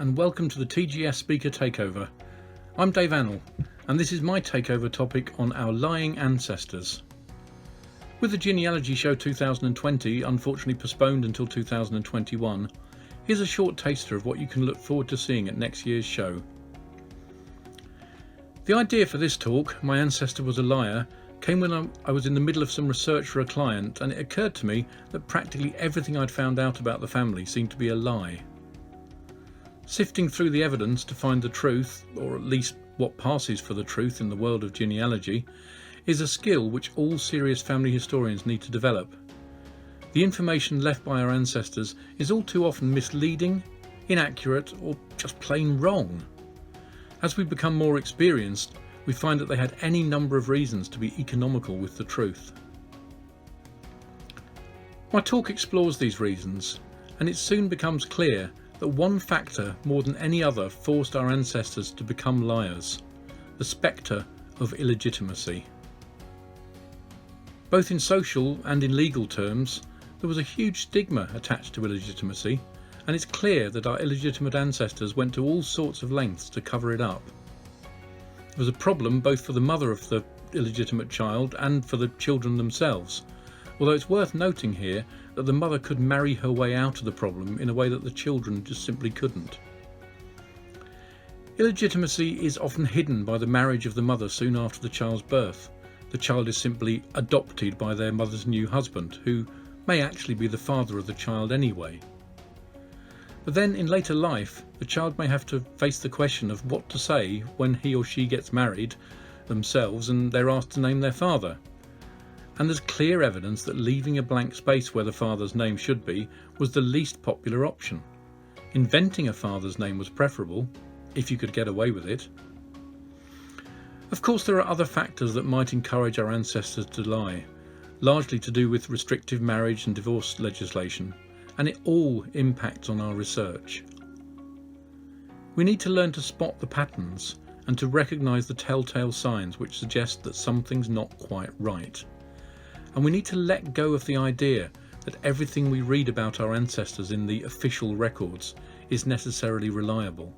and welcome to the TGS Speaker Takeover. I'm Dave Annal, and this is my takeover topic on our lying ancestors. With the Genealogy Show 2020 unfortunately postponed until 2021, here's a short taster of what you can look forward to seeing at next year's show. The idea for this talk, My Ancestor Was A Liar, came when I was in the middle of some research for a client, and it occurred to me that practically everything I'd found out about the family seemed to be a lie. Sifting through the evidence to find the truth, or at least what passes for the truth in the world of genealogy, is a skill which all serious family historians need to develop. The information left by our ancestors is all too often misleading, inaccurate, or just plain wrong. As we become more experienced, we find that they had any number of reasons to be economical with the truth. My talk explores these reasons, and it soon becomes clear that one factor more than any other forced our ancestors to become liars: the spectre of illegitimacy. Both in social and in legal terms, there was a huge stigma attached to illegitimacy, and it's clear that our illegitimate ancestors went to all sorts of lengths to cover it up. It was a problem both for the mother of the illegitimate child and for the children themselves, although it's worth noting here that the mother could marry her way out of the problem in a way that the children just simply couldn't. Illegitimacy is often hidden by the marriage of the mother soon after the child's birth. The child is simply adopted by their mother's new husband, who may actually be the father of the child anyway. But then in later life, the child may have to face the question of what to say when he or she gets married themselves and they're asked to name their father. And there's clear evidence that leaving a blank space where the father's name should be was the least popular option. Inventing a father's name was preferable, if you could get away with it. Of course, there are other factors that might encourage our ancestors to lie, largely to do with restrictive marriage and divorce legislation, and it all impacts on our research. We need to learn to spot the patterns and to recognise the telltale signs which suggest that something's not quite right. And we need to let go of the idea that everything we read about our ancestors in the official records is necessarily reliable.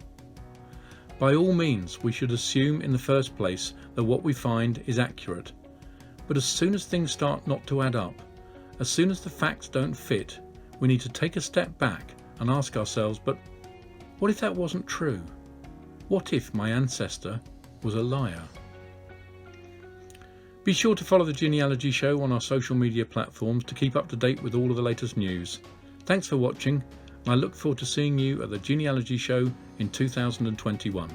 By all means, we should assume in the first place that what we find is accurate. But as soon as things start not to add up, as soon as the facts don't fit, we need to take a step back and ask ourselves, but what if that wasn't true? What if my ancestor was a liar? Be sure to follow the Genealogy Show on our social media platforms to keep up to date with all of the latest news. Thanks for watching, and I look forward to seeing you at the Genealogy Show in 2021.